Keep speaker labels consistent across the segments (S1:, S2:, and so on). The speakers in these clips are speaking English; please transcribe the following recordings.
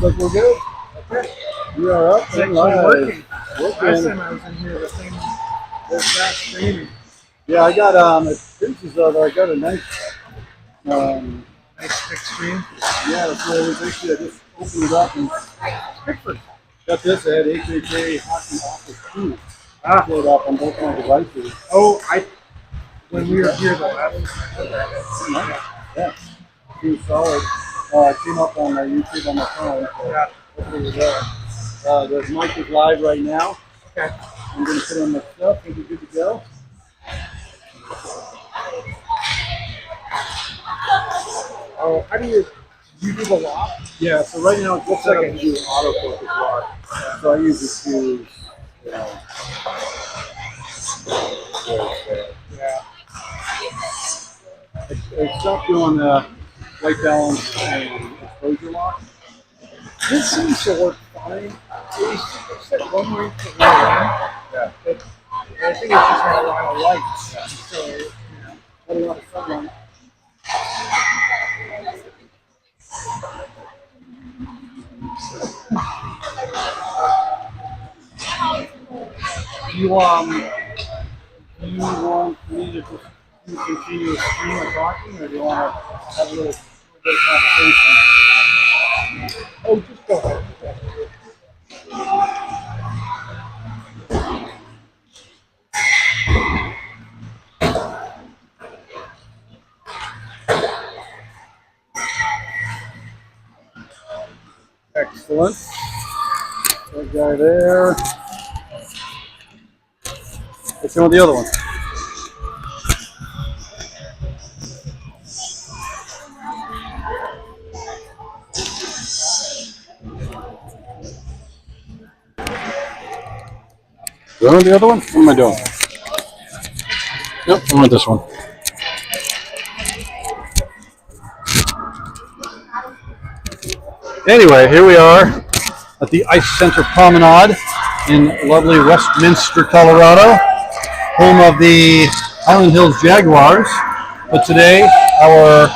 S1: like we're good.
S2: Okay.
S1: We are up
S2: It's
S1: and
S2: actually
S1: live.
S2: working. Last time I was in here, the thing was not streaming.
S1: Yeah, I got it finishes I got a nice
S2: Nice big screen.
S1: yeah, that's what it was actually. I just opened it up and got this. I had HHA Hockey Office 2 pulled up on both my devices.
S2: Oh, when we were here the last time.
S1: Yeah. Seems solid. Came up on YouTube on my phone, so
S2: Yeah.
S1: hopefully we're there. The mic is live right now.
S2: Okay.
S1: I'm going to put in my stuff. We'll be good to go.
S2: Oh, how do you do the lock?
S1: Yeah, so right now it's just set up to do autofocus lock. So I usually choose, you know,
S2: Yeah.
S1: I stopped doing white balance and exposure lock.
S2: This seems to work fine. It's like one way to the other.
S1: Yeah.
S2: But I think it's just got a lot of lights.
S1: Yeah.
S2: So, you know.
S1: What do you want to sub on? Do you want me to just continue a stream of talking, or do you want to have a little bit of conversation?
S2: Oh, just go ahead.
S1: Excellent. That guy there. Let's go with the other one. Do I want the other one? What am I doing? Nope, I want this one. Anyway, here we are at the Ice Center Promenade in lovely Westminster, Colorado, home of the Highland Hills Jaguars. But today, our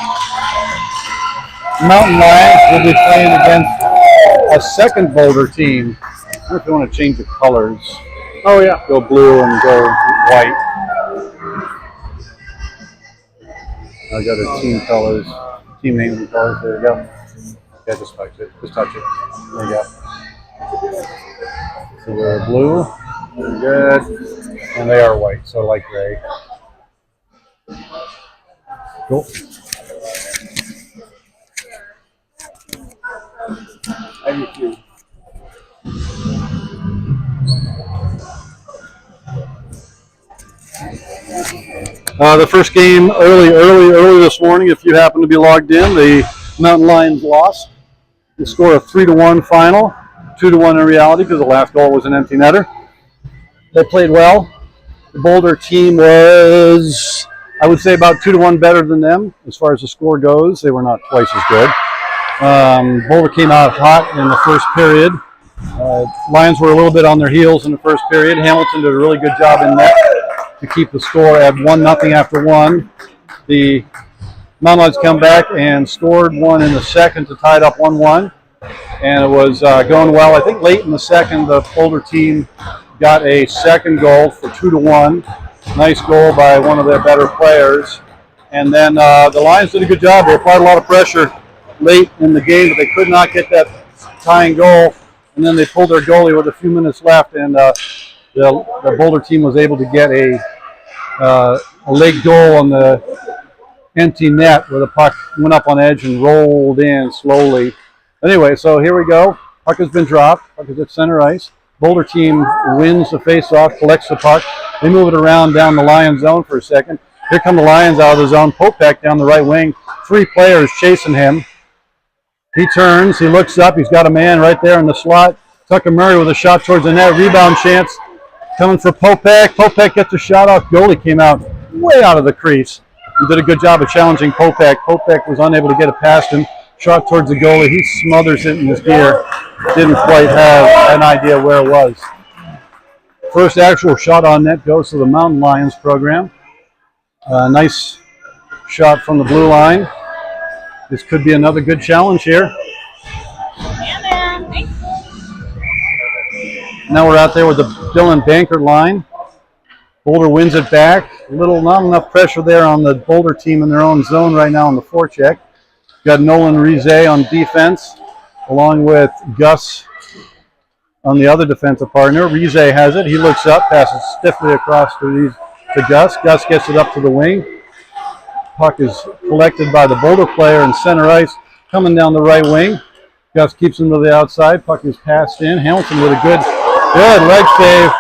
S1: Mountain Lions will be playing against a second Boulder team. I don't know if you want to change the colors.
S2: Oh, yeah.
S1: Go blue and go white. I got the team colors, team name and colors. There you go. Yeah, just touch it. Just touch it. There you go. So we're blue. Very good. And they are white, so light gray. Cool. Thank you. The first game early this morning, if you happen to be logged in, the Mountain Lions lost. The score of 3-1 final, 2-1 in reality because the last goal was an empty netter. They played well. The Boulder team was, I would say, about 2-1 better than them as far as the score goes. They were not twice as good. Boulder came out hot in the first period. Lions were a little bit on their heels in the first period. Hamilton did a really good job in net to keep the score at 1-0 after one. The Mountain Lions come back and scored one in the second to tie it up 1-1. And it was going well. I think late in the second, the Boulder team got a second goal for 2-1. Nice goal by one of their better players. And then the Lions did a good job. They applied a lot of pressure late in the game, but they could not get that tying goal. And then they pulled their goalie with a few minutes left, and the Boulder team was able to get a late goal on the empty net where the puck went up on edge and rolled in slowly. Anyway, so here we go. Puck has been dropped. Puck is at center ice. Boulder team wins the face-off, collects the puck. They move it around down the Lions zone for a second. Here come the Lions out of the zone. Popek down the right wing. 3 players chasing him. He turns. He looks up. He's got a man right there in the slot. Tucker Murray with a shot towards the net. Rebound chance coming for Popek. Popek gets a shot off. Goalie came out way out of the crease. He did a good job of challenging Popek. Popek was unable to get it past him. Shot towards the goalie. He smothers it in his gear. Didn't quite have an idea where it was. First actual shot on net goes to the Mountain Lions program. Nice shot from the blue line. This could be another good challenge here. Now we're out there with the Dylan Bankert line. Boulder wins it back. Not enough pressure there on the Boulder team in their own zone right now on the forecheck. Got Nolan Rize on defense, along with Gus on the other defensive partner. Rize has it. He looks up, passes stiffly across to Gus. Gus gets it up to the wing. Puck is collected by the Boulder player in center ice, coming down the right wing. Gus keeps him to the outside. Puck is passed in. Hamilton with a good leg save.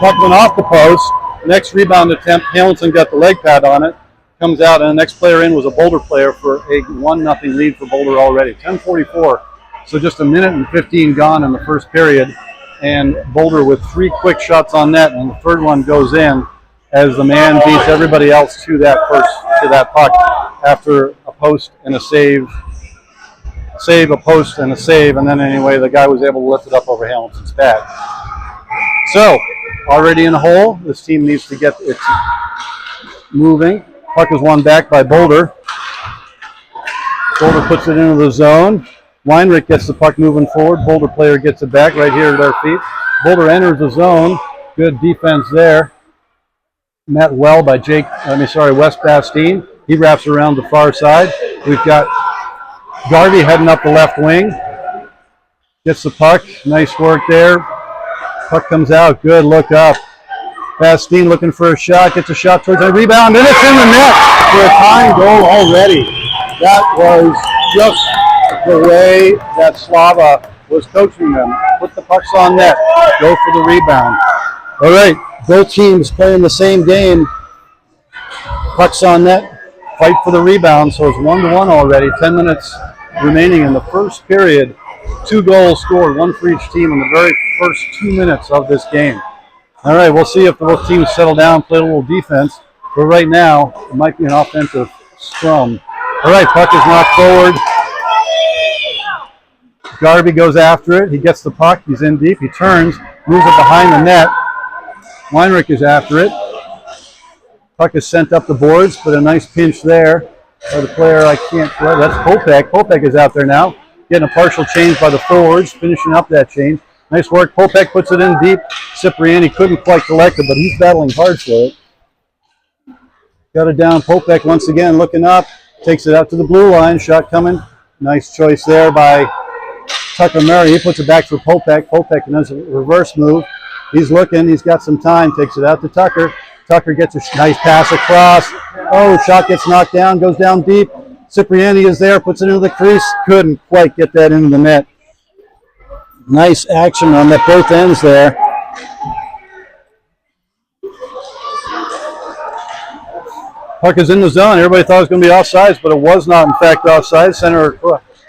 S1: Puck went off the post. Next rebound attempt, Hamilton got the leg pad on it. Comes out, and the next player in was a Boulder player for a 1-0 lead for Boulder already. 10:44, so just a minute and 15 gone in the first period. And Boulder with 3 quick shots on net, and the third one goes in as the man beats everybody else to that puck after a post and a save, a post and a save, and then anyway the guy was able to lift it up over Hamilton's pad. So already in a hole. This team needs to get it moving. Puck is won back by Boulder. Boulder puts it into the zone. Weinrich gets the puck moving forward. Boulder player gets it back right here at our feet. Boulder enters the zone. Good defense there. Met well by Wes Bastine. He wraps around the far side. We've got Garvey heading up the left wing. Gets the puck. Nice work there. Puck comes out. Good look up. Bastine looking for a shot. Gets a shot towards the rebound. And it's in the net for a tying goal already. That was just the way that Slava was coaching them. Put the pucks on net. Go for the rebound. All right. Both teams playing the same game. Pucks on net. Fight for the rebound. So it's 1-1 already. 10 minutes remaining in the first period. 2 goals scored, 1 for each team in the very first 2 minutes of this game. All right, we'll see if both teams settle down, play a little defense. But right now, it might be an offensive scrum. All right, puck is knocked forward. Garvey goes after it. He gets the puck. He's in deep. He turns, moves it behind the net. Weinrich is after it. Puck is sent up the boards, but a nice pinch there by the player. That's Popek. Popek is out there now. Getting a partial change by the forwards, finishing up that change. Nice work. Popek puts it in deep. Cipriani couldn't quite collect it, but he's battling hard for it. Got it down. Popek once again looking up. Takes it out to the blue line. Shot coming. Nice choice there by Tucker Murray. He puts it back for Popek. Popek does a reverse move. He's looking. He's got some time. Takes it out to Tucker. Tucker gets a nice pass across. Oh, shot gets knocked down. Goes down deep. Cipriani is there, puts it into the crease. Couldn't quite get that into the net. Nice action on both ends there. Puck is in the zone. Everybody thought it was going to be offsides, but it was not, in fact, offside. Center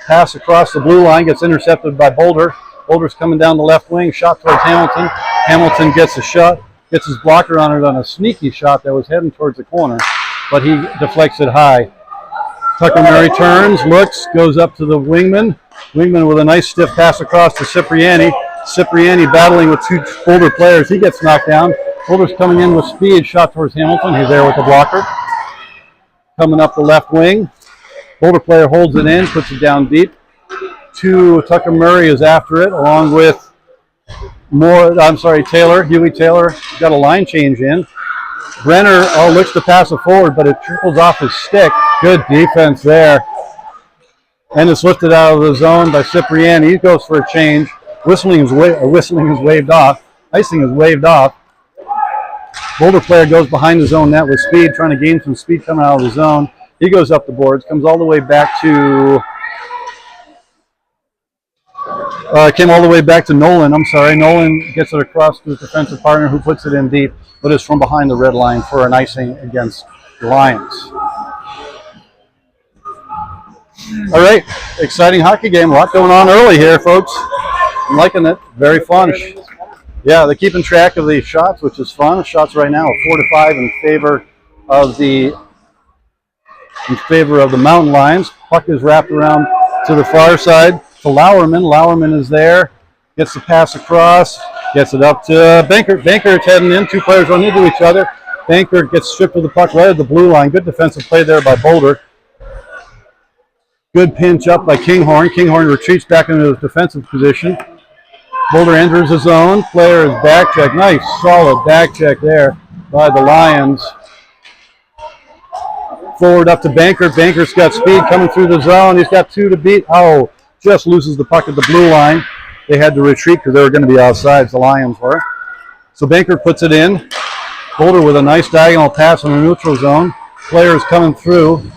S1: pass across the blue line gets intercepted by Boulder. Boulder's coming down the left wing. Shot towards Hamilton. Hamilton gets a shot. Gets his blocker on it on a sneaky shot that was heading towards the corner, but he deflects it high. Tucker Murray turns, looks, goes up to the wingman. Wingman with a nice stiff pass across to Cipriani. Cipriani battling with 2 Boulder players. He gets knocked down. Boulder's coming in with speed. Shot towards Hamilton. He's there with the blocker. Coming up the left wing. Boulder player holds it in, puts it down deep. Tucker Murray is after it, along with Taylor. Huey Taylor got a line change in. Brenner looks to pass it forward, but it trickles off his stick. Good defense there. And it's lifted out of the zone by Cipriani. He goes for a change. Whistling is waved off. Icing is waved off. Boulder player goes behind the zone net with speed, trying to gain some speed coming out of the zone. He goes up the boards, comes all the way back to Nolan. I'm sorry. Nolan gets it across to his defensive partner, who puts it in deep, but is from behind the red line for an icing against the Lions. All right, exciting hockey game. A lot going on early here, folks. I'm liking it. Very fun. Yeah, they're keeping track of the shots, which is fun. The shots right now are 4-5 in favor of the Mountain Lions. Puck is wrapped around to the far side to Lauerman. Lauerman is there. Gets the pass across. Gets it up to Bankert. Bankert's heading in. 2 players run into each other. Bankert gets stripped of the puck right at the blue line. Good defensive play there by Boulder. Good pinch up by Kinghorn. Kinghorn retreats back into his defensive position. Boulder enters the zone. Player is back check. Nice, solid back check there by the Lions. Forward up to Banker. Banker's got speed coming through the zone. He's got 2 to beat. Oh, just loses the puck at the blue line. They had to retreat because they were going to be outside, the Lions were. So Banker puts it in. Boulder with a nice diagonal pass in the neutral zone. Player is coming through.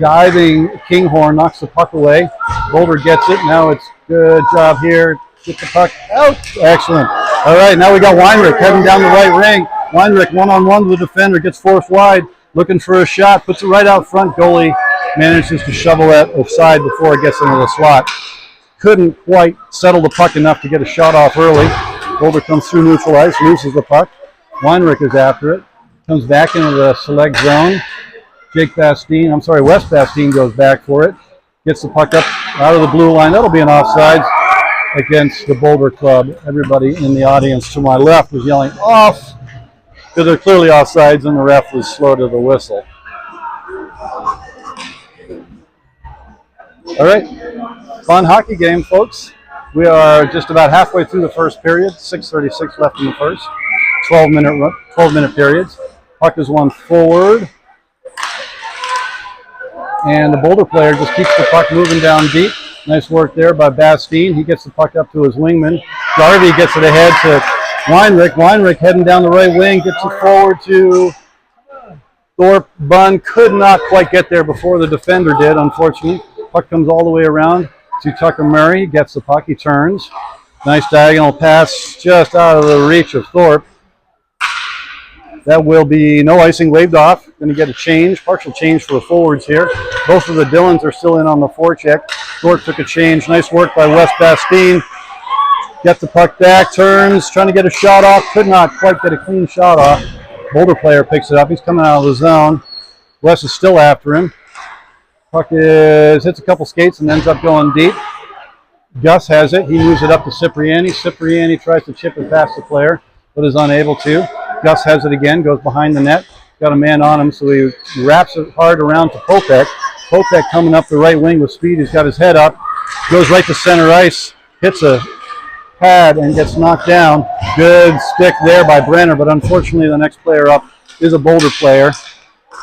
S1: Diving Kinghorn knocks the puck away. Boulder gets it. Now it's good job here. Get the puck out. Excellent. All right, now we got Weinrich heading down the right wing. Weinrich one-on-one with the defender, gets forced wide, looking for a shot, puts it right out front. Goalie manages to shovel that offside before it gets into the slot. Couldn't quite settle the puck enough to get a shot off early. Boulder comes through neutral ice, loses the puck. Weinrich is after it, comes back into the select zone. Wes Bastine goes back for it, gets the puck up out of the blue line. That'll be an offside against the Boulder club. Everybody in the audience to my left was yelling off because they're clearly offsides and the ref was slow to the whistle. All right, fun hockey game, folks. We are just about halfway through the first period, 6:36 left in the first. 12-minute periods. Puck is won forward. And the Boulder player just keeps the puck moving down deep. Nice work there by Bastine. He gets the puck up to his wingman. Garvey gets it ahead to Weinrich. Weinrich heading down the right wing, gets it forward to Thorpe. Bunn could not quite get there before the defender did, unfortunately. Puck comes all the way around to Tucker Murray. Gets the puck, he turns. Nice diagonal pass just out of the reach of Thorpe. That will be no icing waved off. Going to get a change, partial change for the forwards here. Both of the Dillons are still in on the forecheck. Thorpe took a change. Nice work by Wes Bastine. Gets the puck back, turns, trying to get a shot off. Could not quite get a clean shot off. Boulder player picks it up. He's coming out of the zone. Wes is still after him. Puck hits a couple skates and ends up going deep. Gus has it. He moves it up to Cipriani. Cipriani tries to chip it past the player, but is unable to. Gus has it again, goes behind the net. Got a man on him, so he wraps it hard around to Popek. Popek coming up the right wing with speed. He's got his head up. Goes right to center ice. Hits a pad and gets knocked down. Good stick there by Brenner, but unfortunately the next player up is a Boulder player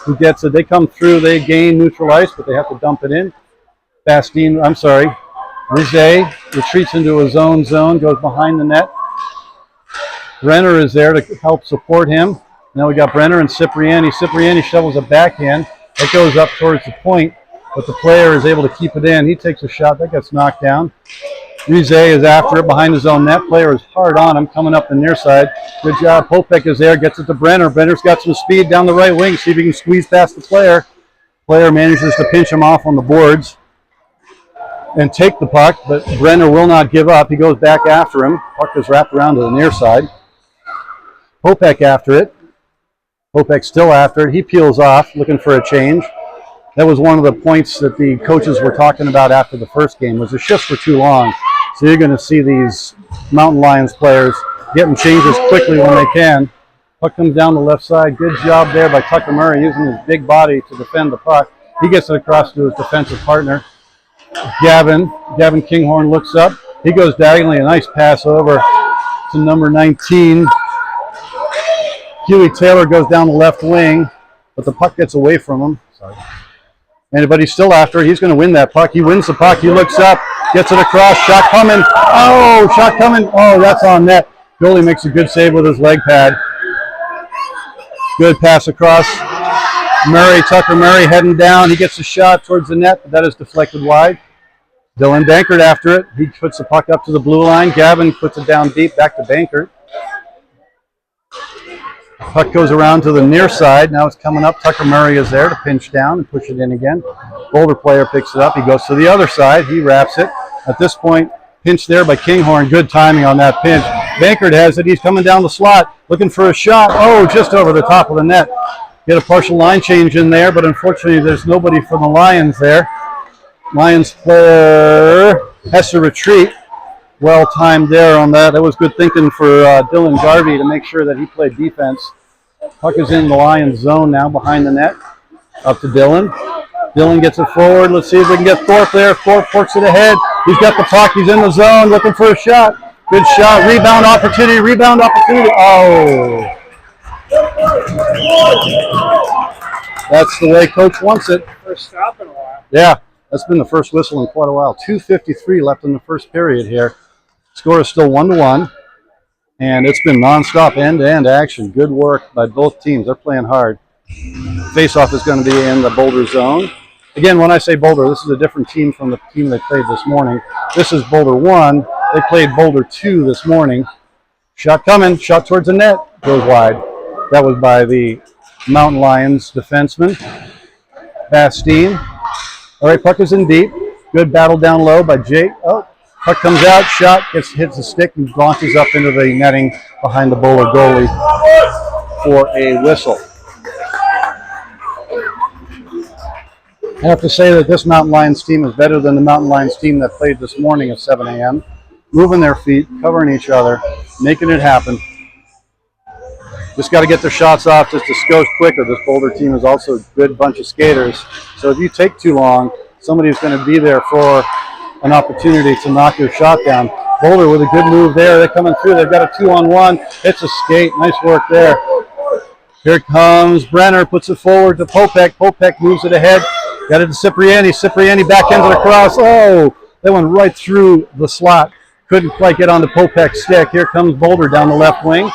S1: who gets it. They come through, they gain neutral ice, but they have to dump it in. Rizet retreats into a zone, goes behind the net. Brenner is there to help support him. Now we got Brenner and Cipriani. Cipriani shovels a backhand. It goes up towards the point, but the player is able to keep it in. He takes a shot. That gets knocked down. Rizet is after it behind his own net. Player is hard on him, coming up the near side. Good job. Popek is there, gets it to Brenner. Brenner's got some speed down the right wing. See if he can squeeze past the player. Player manages to pinch him off on the boards and take the puck, but Brenner will not give up. He goes back after him. Puck is wrapped around to the near side. Popek after it. Popek still after it. He peels off, looking for a change. That was one of the points that the coaches were talking about after the first game, was the shifts were too long. So you're going to see these Mountain Lions players getting changes quickly when they can. Puck comes down the left side. Good job there by Tucker Murray, using his big body to defend the puck. He gets it across to his defensive partner. Gavin Kinghorn looks up. He goes diagonally, a nice pass over to number 19. Huey Taylor goes down the left wing, but the puck gets away from him. But he's still after it. He's going to win that puck. He wins the puck. He looks up, gets it across. Shot coming. Oh, that's on net. Goalie makes a good save with his leg pad. Good pass across. Tucker Murray heading down. He gets a shot towards the net, but that is deflected wide. Dylan Bankert after it. He puts the puck up to the blue line. Gavin puts it down deep, back to Bankert. Puck goes around to the near side. Now it's coming up. Tucker Murray is there to pinch down and push it in again. Boulder player picks it up. He goes to the other side. He wraps it. At this point, pinch there by Kinghorn. Good timing on that pinch. Bankert has it. He's coming down the slot, looking for a shot. Oh, just over the top of the net. Get a partial line change in there, but unfortunately there's nobody for the Lions there. Lions player has to retreat. Well timed there on that. That was good thinking for Dylan Garvey to make sure that he played defense. Puck is in the Lions zone now behind the net. Up to Dylan. Dylan gets it forward. Let's see if we can get Thorpe there. Thorpe works it ahead. He's got the puck. He's in the zone looking for a shot. Good shot. Rebound opportunity. Rebound opportunity. Oh. That's the way Coach wants it.
S2: First stop in a while.
S1: Yeah, that's been the first whistle in quite a while. 2:53 left in the first period here. Score is still 1-1, and it's been nonstop end-to-end action. Good work by both teams. They're playing hard. Face-off is going to be in the Boulder zone. Again, when I say Boulder, this is a different team from the team they played this morning. This is Boulder 1. They played Boulder 2 this morning. Shot coming. Shot towards the net. Goes wide. That was by the Mountain Lions defenseman, Bastine. All right, puck is in deep. Good battle down low by Jake. Oh, puck comes out. Shot hits the stick and launches up into the netting behind the Boulder goalie for a whistle. I have to say that this Mountain Lions team is better than the Mountain Lions team that played this morning at 7 a.m. Moving their feet, covering each other, making it happen. Just got to get their shots off just a skosh quicker. This Boulder team is also a good bunch of skaters. So if you take too long, somebody's going to be there for an opportunity to knock your shot down. Boulder with a good move there. They're coming through. They've got a 2-on-1. Hits a skate. Nice work there. Here comes Brenner. Puts it forward to Popek. Popek moves it ahead. Got it to Cipriani. Cipriani back into the cross. Oh, they went right through the slot. Couldn't quite get on the Popek stick. Here comes Boulder down the left wing.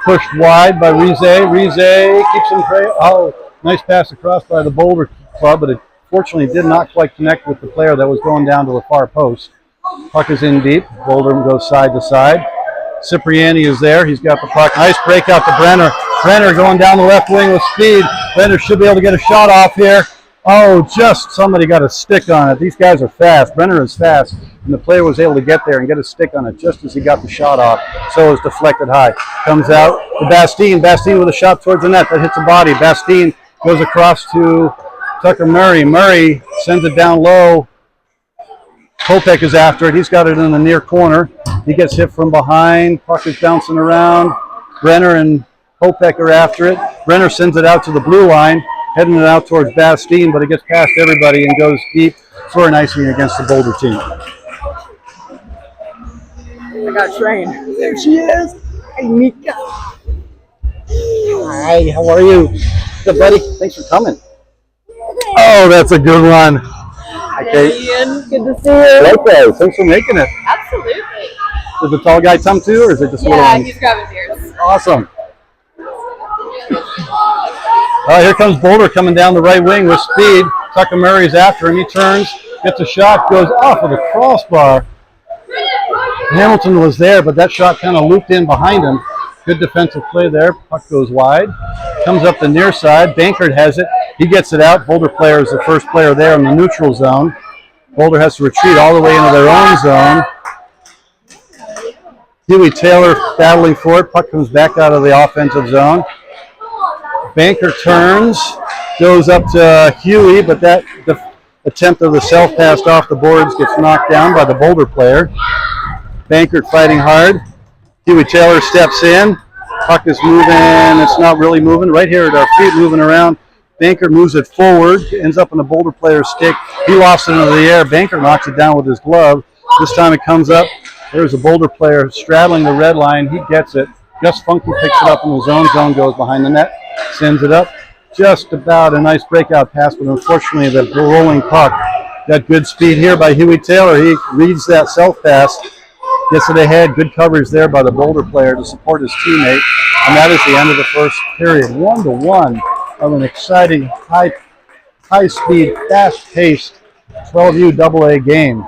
S1: Pushed wide by Rize. Rize keeps him trail. Oh, nice pass across by the Boulder club, but it fortunately did not quite connect with the player that was going down to the far post. Puck is in deep. Boulder goes side to side. Cipriani is there. He's got the puck. Nice breakout to Brenner. Brenner going down the left wing with speed. Brenner should be able to get a shot off here. Oh, just somebody got a stick on it. These guys are fast. Brenner is fast, and the player was able to get there and get a stick on it just as he got the shot off. So it was deflected high. Comes out to Bastine. Bastine with a shot towards the net. That hits the body. Bastine goes across to Tucker Murray. Murray sends it down low. Popek is after it. He's got it in the near corner. He gets hit from behind. Puck is bouncing around. Brenner and Popek are after it. Brenner sends it out to the blue line, heading it out towards Bastine, but it gets past everybody and goes deep for an icing against the Boulder team.
S2: I got trained. There she is. Hey, Mika.
S1: Hi, how are you? Good, buddy. Thanks for coming. Oh, that's a good one.
S3: Okay. Ian, good to see you.
S1: Likewise. Thanks for making it.
S3: Absolutely.
S1: Does the tall guy come too, or is it just little
S3: Yeah,
S1: ones?
S3: he's grabbing beers.
S1: Awesome. Here comes Boulder coming down the right wing with speed. Tucker Murray's after him. He turns, gets a shot, goes off of the crossbar. Hamilton was there, but that shot kind of looped in behind him. Good defensive play there. Puck goes wide. Comes up the near side. Bankert has it. He gets it out. Boulder player is the first player there in the neutral zone. Boulder has to retreat all the way into their own zone. Huey Taylor battling for it. Puck comes back out of the offensive zone. Banker turns, goes up to Huey, but that attempt of the self-pass off the boards gets knocked down by the Boulder player. Bankert fighting hard. Huey Taylor steps in. Puck is moving. It's not really moving. Right here at our feet, moving around. Bankert moves it forward. Ends up on the Boulder player's stick. He lofts it into the air. Bankert knocks it down with his glove. This time it comes up. There's a Boulder player straddling the red line. He gets it. Gus Funky picks it up in his own zone, goes behind the net, sends it up. Just about a nice breakout pass, but unfortunately the rolling puck got good speed here by Huey Taylor. He reads that self-pass, gets it ahead. Good coverage there by the Boulder player to support his teammate. And that is the end of the first period. 1-1 of an exciting, high-speed, fast-paced 12U AA game.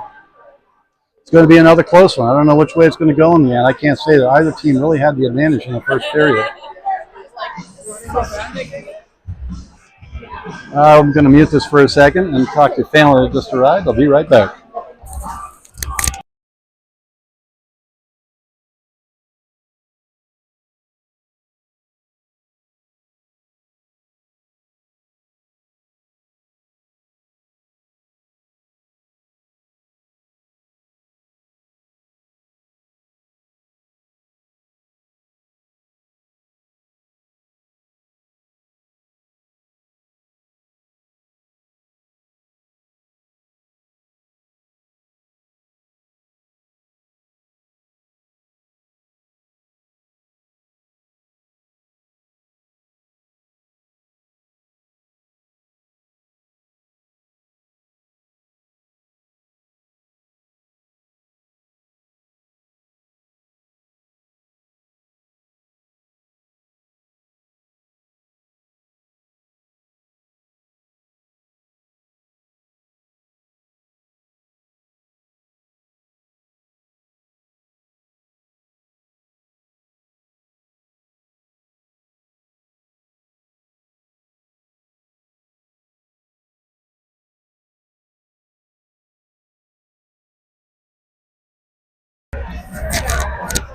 S1: It's going to be another close one. I don't know which way it's going to go in the end. I can't say that either team really had the advantage in the first period. I'm going to mute this for a second and talk to family that just arrived. I'll be right back.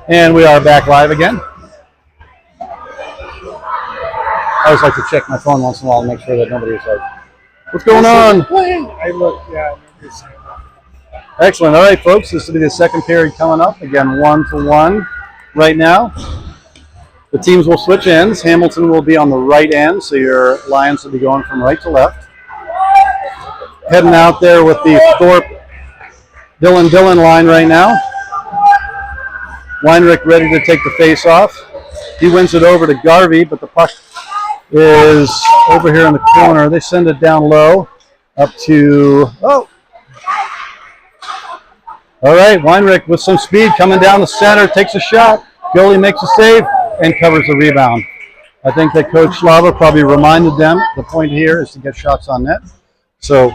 S1: And we are back live again. I always like to check my phone once in a while to make sure that nobody's like, what's going on?
S2: I looked, yeah, I remember saying that.
S1: Excellent. All right, folks, this will be the second period coming up. Again, 1-1 right now. The teams will switch ends. Hamilton will be on the right end, so your Lions will be going from right to left. Heading out there with the Thorpe Dillon line right now. Weinrich ready to take the face off. He wins it over to Garvey, but the puck is over here in the corner. They send it down low up to, oh. All right, Weinrich with some speed coming down the center, takes a shot. Goalie makes a save and covers the rebound. I think that Coach Slava probably reminded them the point here is to get shots on net. So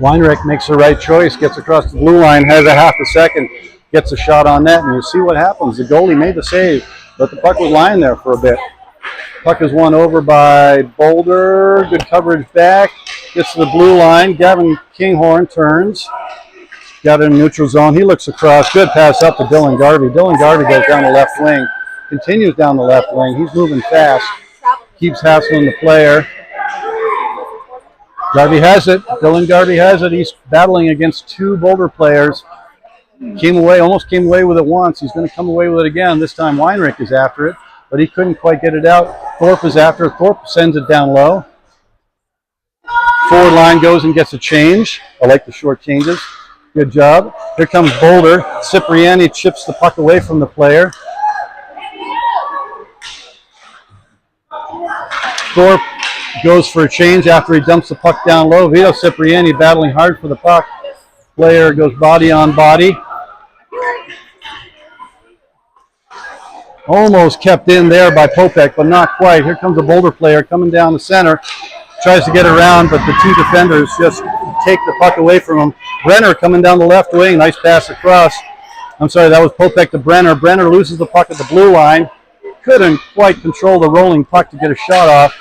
S1: Weinrich makes the right choice, gets across the blue line, has a half a second, gets a shot on net, and you see what happens. The goalie made the save, but the puck was lying there for a bit. Puck is won over by Boulder. Good coverage back. Gets to the blue line. Gavin Kinghorn turns. Got it in neutral zone. He looks across. Good pass up to Dylan Garvey. Dylan Garvey goes down the left wing. Continues down the left wing. He's moving fast. Keeps hassling the player. Garvey has it. Dylan Garvey has it. He's battling against two Boulder players. Almost came away with it once. He's going to come away with it again. This time Weinrich is after it, but he couldn't quite get it out. Thorpe is after it. Thorpe sends it down low. Forward line goes and gets a change. I like the short changes. Good job. Here comes Boulder. Cipriani chips the puck away from the player. Thorpe goes for a change after he dumps the puck down low. Vito Cipriani battling hard for the puck. Player goes body on body. Almost kept in there by Popek, but not quite. Here comes a Boulder player coming down the center. Tries to get around, but the two defenders just take the puck away from him. Brenner coming down the left wing. Nice pass across. I'm sorry, that was Popek to Brenner. Brenner loses the puck at the blue line. Couldn't quite control the rolling puck to get a shot off.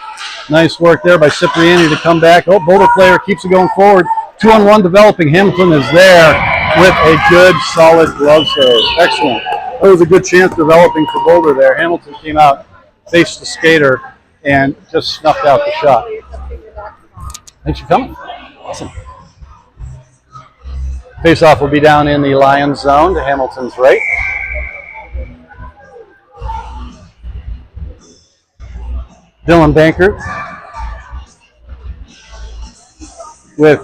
S1: Nice work there by Cipriani to come back. Oh, Boulder player keeps it going forward. 2-on-1 developing. Hamilton is there with a good, solid glove save. Excellent. That was a good chance developing for Boulder there. Hamilton came out, faced the skater, and just snuffed out the shot. Thanks for coming. Awesome. Face-off will be down in the Lions zone to Hamilton's right. Dylan Bankert with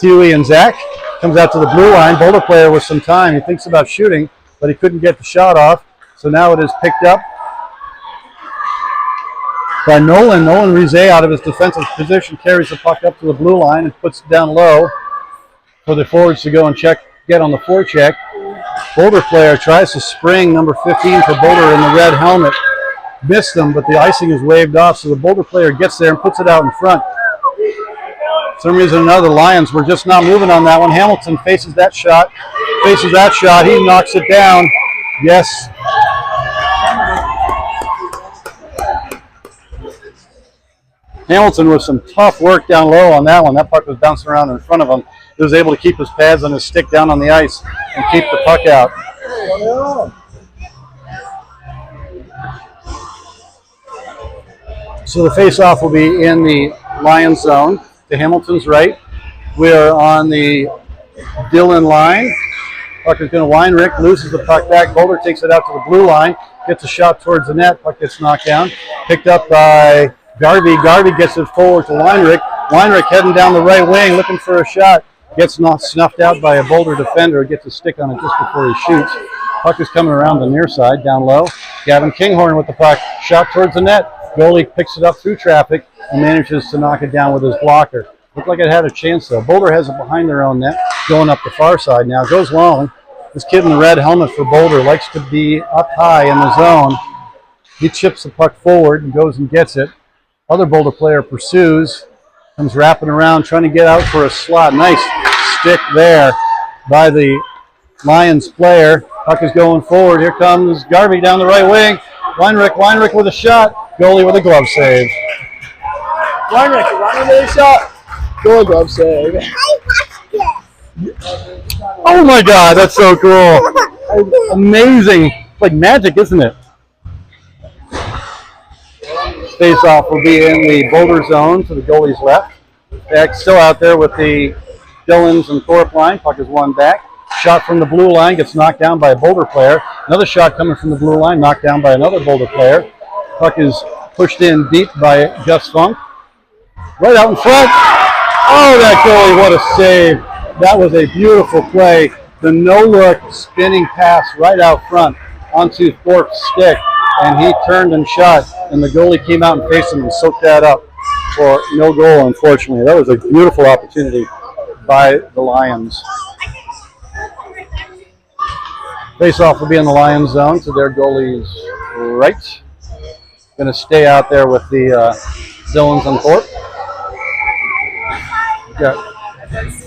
S1: Huey and Zach. Comes out to the blue line. Boulder player with some time. He thinks about shooting, but he couldn't get the shot off. So now it is picked up by Nolan. Nolan Rize out of his defensive position carries the puck up to the blue line and puts it down low for the forwards to go and get on the forecheck. Boulder player tries to spring number 15 for Boulder in the red helmet. Missed them, but the icing is waved off, so the Boulder player gets there and puts it out in front. For some reason or another, the Lions were just not moving on that one. Hamilton faces that shot. He knocks it down. Yes. Hamilton with some tough work down low on that one. That puck was bouncing around in front of him. He was able to keep his pads on his stick down on the ice and keep the puck out. So the face-off will be in the Lions zone to Hamilton's right. We are on the Dillon line. Puck is going to Weinrich, loses the puck back. Boulder takes it out to the blue line, gets a shot towards the net. Puck gets knocked down. Picked up by Garvey. Garvey gets it forward to Weinrich. Weinrich heading down the right wing, looking for a shot. Gets snuffed out by a Boulder defender. Gets a stick on it just before he shoots. Puck is coming around the near side, down low. Gavin Kinghorn with the puck. Shot towards the net. Goalie picks it up through traffic and manages to knock it down with his blocker. Looked like it had a chance, though. Boulder has it behind their own net, going up the far side now. Goes long. This kid in the red helmet for Boulder likes to be up high in the zone. He chips the puck forward and goes and gets it. Other Boulder player pursues. Comes wrapping around, trying to get out for a slot. Nice stick there by the Lions player. Puck is going forward. Here comes Garvey down the right wing. Weinrich with a shot. Goalie with a glove save.
S3: Weinrich with a shot. Goal glove save.
S1: Oh my God, that's so cool. Amazing. It's like magic, isn't it? Face-off will be in the Boulder zone to the goalie's left. Back still out there with the Dillons and Thorpe line. Puck is one back. Shot from the blue line gets knocked down by a Boulder player. Another shot coming from the blue line, knocked down by another Boulder player. Puck is pushed in deep by Gus Funk. Right out in front. Oh, that goalie, what a save. That was a beautiful play. The no-look spinning pass right out front onto Thorpe's stick. And he turned and shot, and the goalie came out and faced him and soaked that up for no goal, unfortunately. That was a beautiful opportunity by the Lions. Face-off will be in the Lions zone to their goalie's right. Going to stay out there with the Dillons and Thorpe. Got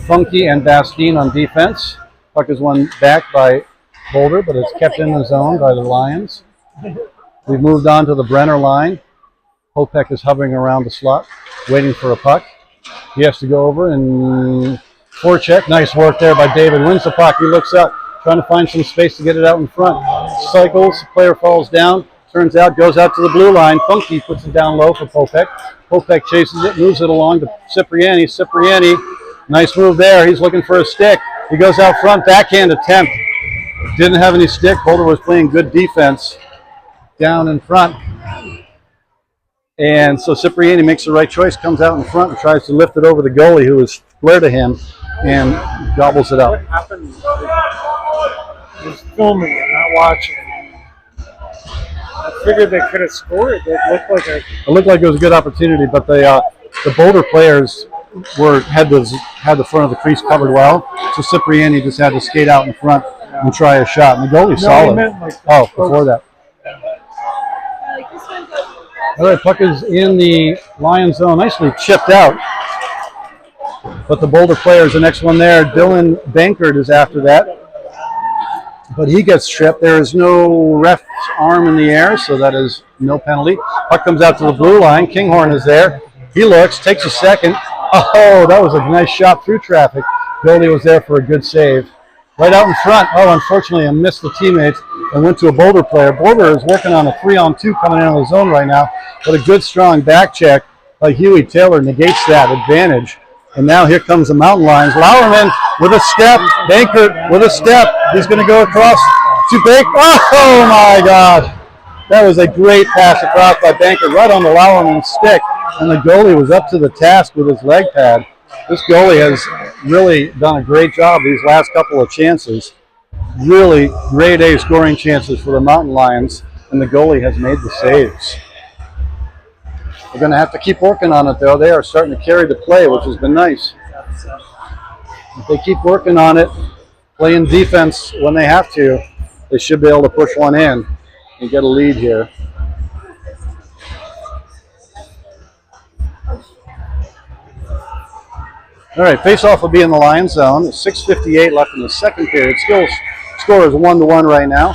S1: Funky and Bastine on defense. Puck is won back by Boulder, but it's kept in the zone by the Lions. We've moved on to the Brenner line. Popek is hovering around the slot, waiting for a puck. He has to go over and forecheck. Nice work there by David. Wins the puck. He looks up, trying to find some space to get it out in front. Cycles, player falls down, turns out, goes out to the blue line. Funky puts it down low for Popek. Popek chases it, moves it along to Cipriani. Cipriani, nice move there. He's looking for a stick. He goes out front, backhand attempt. Didn't have any stick. Boulder was playing good defense down in front. And so Cipriani makes the right choice, comes out in front and tries to lift it over the goalie who was square to him and gobbles it up.
S2: What happened? I was filming it, not watching. I figured they could have scored. It
S1: looked like it was a good opportunity, but the Boulder players had the front of the crease covered well. So Cipriani just had to skate out in front and try a shot. And the goalie's solid. Before that. All right, puck is in the Lions zone. Nicely chipped out. But the Boulder player is the next one there. Dylan Bankert is after that. But he gets tripped. There is no ref's arm in the air, so that is no penalty. Puck comes out to the blue line. Kinghorn is there. He looks, takes a second. Oh, that was a nice shot through traffic. Goalie was there for a good save. Right out in front. Oh, unfortunately, I missed the teammates and went to a Boulder player. Boulder is working on a 3-on-2 coming out of the zone right now, but a good, strong back check by Huey Taylor negates that advantage. And now here comes the Mountain Lions. Lauerman with a step. Bankert with a step. He's going to go across to Bankert. Oh, my God. That was a great pass across by Bankert right on the Lauerman stick. And the goalie was up to the task with his leg pad. This goalie has really done a great job these last couple of chances. Really grade A scoring chances for the Mountain Lions, and the goalie has made the saves. We're going to have to keep working on it, though. They are starting to carry the play, which has been nice. If they keep working on it, playing defense when they have to, they should be able to push one in and get a lead here. All right, face-off will be in the Lions zone. 6:58 left in the second period. Score is 1-1 right now.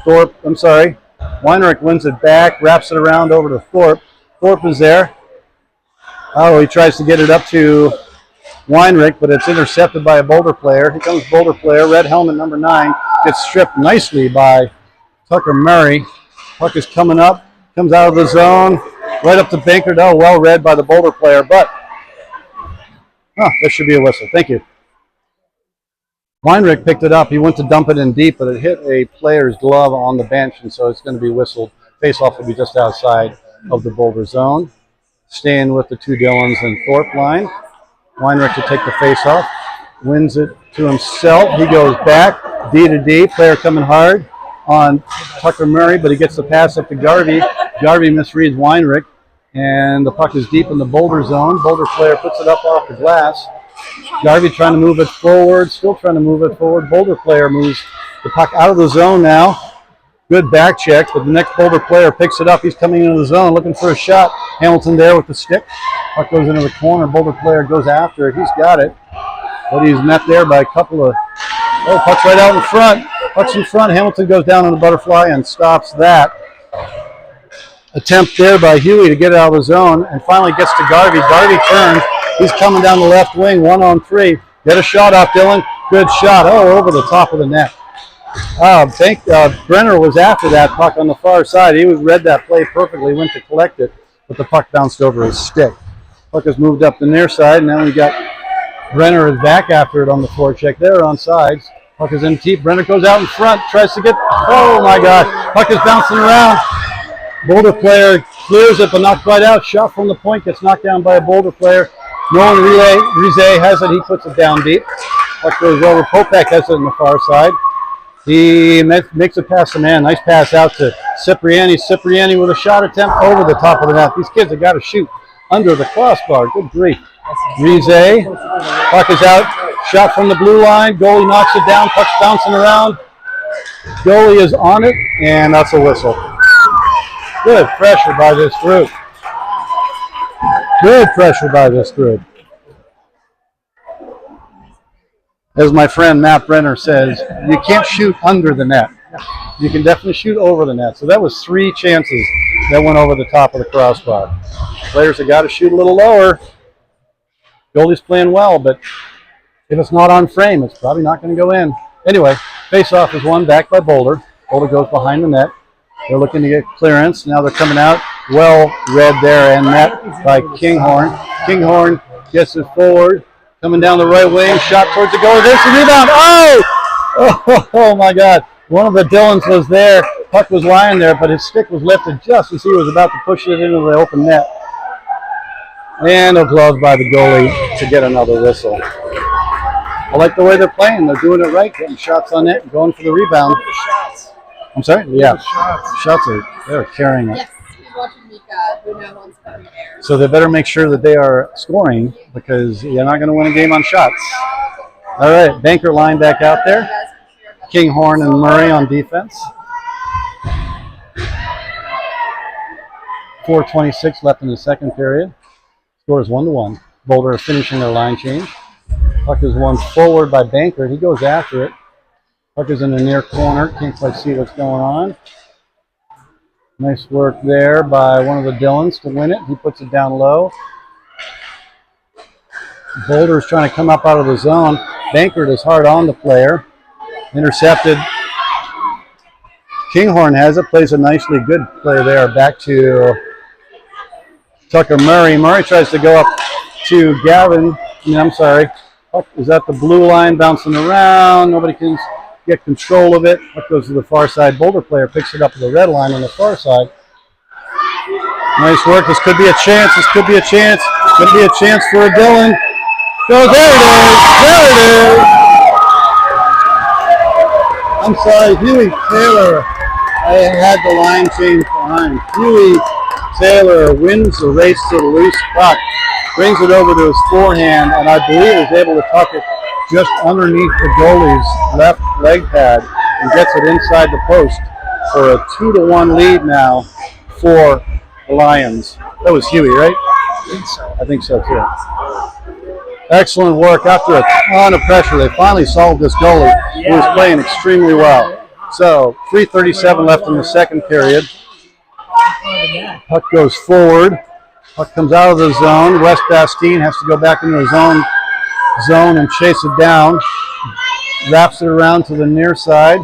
S1: Weinrich wins it back, wraps it around over to Thorpe. Thorpe is there. Oh, he tries to get it up to Weinrich, but it's intercepted by a Boulder player. Here comes Boulder player, red helmet number 9, gets stripped nicely by Tucker Murray. Puck is coming up, comes out of the zone, right up to Bankert. Oh, well read by the Boulder player, but that should be a whistle. Thank you. Weinrich picked it up. He went to dump it in deep, but it hit a player's glove on the bench, and so it's going to be whistled. Face-off will be just outside of the Boulder zone. Staying with the two Dillons and Thorpe line. Weinrich to take the face-off. Wins it to himself. He goes back. D to D. Player coming hard on Tucker Murray, but he gets the pass up to Garvey. Garvey misreads Weinrich. And the puck is deep in the Boulder zone. Boulder player puts it up off the glass. Garvey trying to move it forward, still trying to move it forward. Boulder player moves the puck out of the zone now. Good back check, but the next Boulder player picks it up. He's coming into the zone looking for a shot. Hamilton there with the stick. Puck goes into the corner. Boulder player goes after it. He's got it. But he's met there by a couple of... Oh, puck's right out in front. Puck's in front. Hamilton goes down on the butterfly and stops that. Attempt there by Huey to get it out of the zone, and finally gets to Garvey. Garvey turns. He's coming down the left wing, 1-on-3. Get a shot off, Dylan. Good shot. Oh, over the top of the net. Brenner was after that puck on the far side. He read that play perfectly, went to collect it, but the puck bounced over his stick. Puck has moved up the near side, and now we got Brenner is back after it on the forecheck. There on sides. Puck is in deep. Brenner goes out in front, tries to get. Oh my God! Puck is bouncing around. Boulder player clears it, but not quite out. Shot from the point gets knocked down by a Boulder player. Nolan Rize has it. He puts it down deep. Puck goes over. Popek has it on the far side. He makes a pass to man. Nice pass out to Cipriani. Cipriani with a shot attempt over the top of the net. These kids have got to shoot under the crossbar. Good grief. Rize. Puck is out. Shot from the blue line. Goalie knocks it down. Puck's bouncing around. Goalie is on it, and that's a whistle. Good pressure by this group. Good pressure by this group. As my friend Matt Brenner says, you can't shoot under the net. You can definitely shoot over the net. So that was 3 chances that went over the top of the crossbar. Players have got to shoot a little lower. Goalie's playing well, but if it's not on frame, it's probably not going to go in. Anyway, face-off is won back by Boulder. Boulder goes behind the net. They're looking to get clearance. Now they're coming out. Well read there and met by Kinghorn. Kinghorn gets it forward. Coming down the right wing, shot towards the goal. There's the rebound. Oh my God. One of the Dillons was there. Puck was lying there, but his stick was lifted just as he was about to push it into the open net. And a glove by the goalie to get another whistle. I like the way they're playing. They're doing it right, getting shots on net and going for the rebound. I'm sorry? Yeah. Shots they're carrying it.
S3: Yes, he's watching Mika, who now wants to be there.
S1: So they better make sure that they are scoring because you're not going to win a game on shots. All right, Banker line back out there. Kinghorn and Murray on defense. 4:26 left in the second period. Score is 1-1. Boulder is finishing their line change. Puck is won forward by Banker. He goes after it. Puck is in the near corner. Can't quite see what's going on. Nice work there by one of the Dillons to win it. He puts it down low. Boulder is trying to come up out of the zone. Bankert is hard on the player. Intercepted. Kinghorn has it. Plays a nicely good play there. Back to Tucker Murray. Murray tries to go up to Gavin. I'm sorry. Puck is at the blue line, bouncing around. Nobody can get control of it. Puck goes to the far side. Boulder player picks it up to the red line on the far side. Nice work. This could be a chance. This could be a chance. Could be a chance for a Dillon. So there it is. There it is. I'm sorry, Huey Taylor. I had the line change behind. Huey Taylor wins the race to the loose puck. Brings it over to his forehand, and I believe is able to tuck it just underneath the goalie's left leg pad and gets it inside the post for a 2-1 lead now for the Lions. That was Huey, right? I think so too. Excellent work. After a ton of pressure, they finally solved this goalie who was playing extremely well. So 3:37 left in the second period. Puck goes forward. Puck comes out of the zone. West Bastine has to go back into the zone and chase it down. Wraps it around to the near side.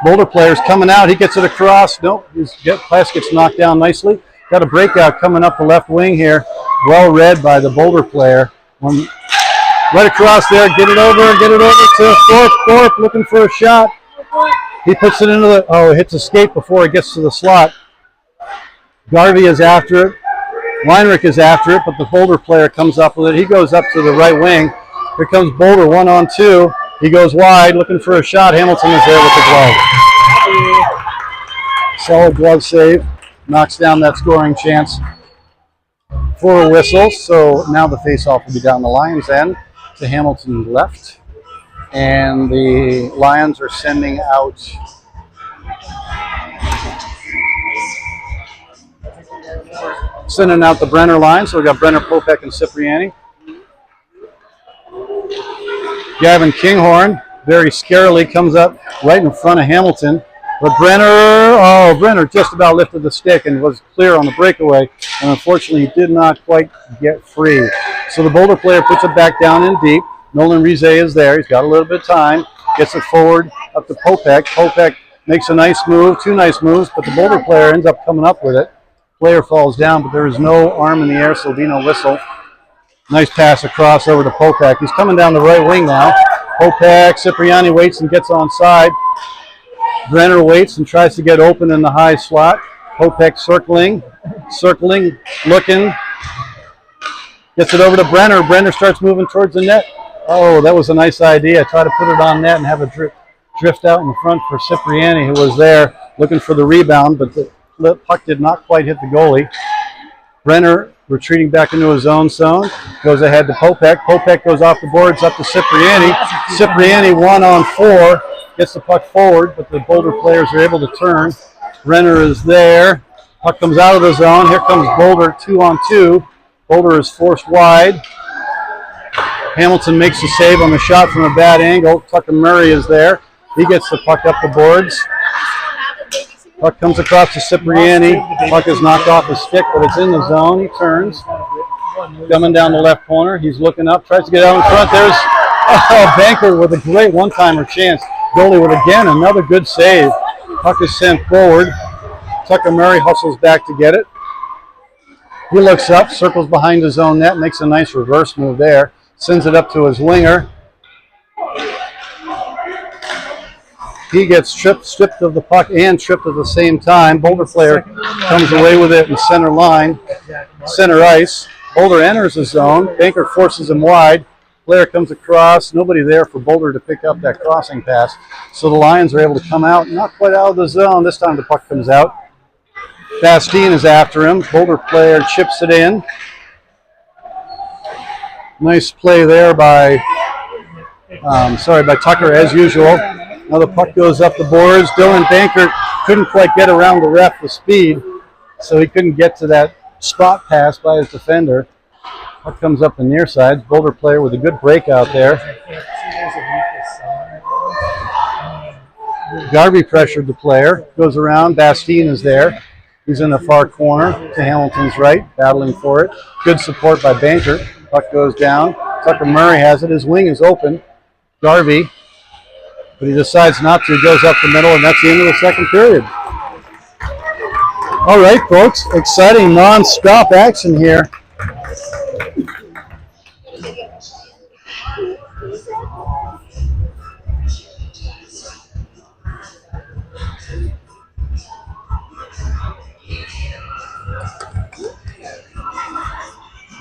S1: Boulder player's coming out. He gets it across. Nope, his pass gets knocked down nicely. Got a breakout coming up the left wing here. Well read by the Boulder player. Right across there. Get it over to Thorpe. Looking for a shot. He puts it into the, it hits a skate before it gets to the slot. Garvey is after it. Weinrich is after it, but the Boulder player comes up with it. He goes up to the right wing. Here comes Boulder 1-on-2. He goes wide, looking for a shot. Hamilton is there with the glove. Solid glove save. Knocks down that scoring chance for a whistle. So now the face-off will be down the Lions' end to Hamilton's left. And the Lions are sending out the Brenner line. So we've got Brenner, Popek, and Cipriani. Gavin Kinghorn very scarily comes up right in front of Hamilton. But Brenner just about lifted the stick and was clear on the breakaway. And unfortunately, he did not quite get free. So the Boulder player puts it back down in deep. Nolan Rize is there. He's got a little bit of time. Gets it forward up to Popek. Popek makes a nice move, 2 nice moves, but the Boulder player ends up coming up with it. Player falls down, but there is no arm in the air, so there'll be no whistle. Nice pass across over to Popek. He's coming down the right wing now. Popek, Cipriani waits and gets onside. Brenner waits and tries to get open in the high slot. Popek circling, looking. Gets it over to Brenner. Brenner starts moving towards the net. Oh, that was a nice idea. Try to put it on net and have it drift out in front for Cipriani, who was there looking for the rebound, but the puck did not quite hit the goalie. Brenner retreating back into his own zone. Goes ahead to Popek. Popek goes off the boards up to Cipriani. Cipriani 1-on-4. Gets the puck forward, but the Boulder players are able to turn. Brenner is there. Puck comes out of the zone. Here comes Boulder 2-on-2. Boulder is forced wide. Hamilton makes the save on the shot from a bad angle. Tucker Murray is there. He gets the puck up the boards. Puck comes across to Cipriani. Puck is knocked off his stick, but it's in the zone. He turns. Coming down the left corner. He's looking up. Tries to get out in front. There's Banker with a great one-timer chance. Goalie with, again, another good save. Puck is sent forward. Tucker Murray hustles back to get it. He looks up, circles behind his own net, makes a nice reverse move there. Sends it up to his winger. He gets stripped of the puck and tripped at the same time. Boulder player comes away with it in center line, center ice. Boulder enters the zone. Banker forces him wide. Player comes across. Nobody there for Boulder to pick up that crossing pass. So the Lions are able to come out, not quite out of the zone. This time the puck comes out. Bastien is after him. Boulder player chips it in. Nice play there by Tucker as usual. Now the puck goes up the boards. Dylan Banker couldn't quite get around the ref with speed, so he couldn't get to that spot pass by his defender. Puck comes up the near side. Boulder player with a good breakout there. Garvey pressured the player. Goes around. Bastien is there. He's in the far corner to Hamilton's right, battling for it. Good support by Banker. Puck goes down. Tucker Murray has it. His wing is open. Garvey, but he decides not to. He goes up the middle, and that's the end of the second period. All right, folks. Exciting non-stop action here.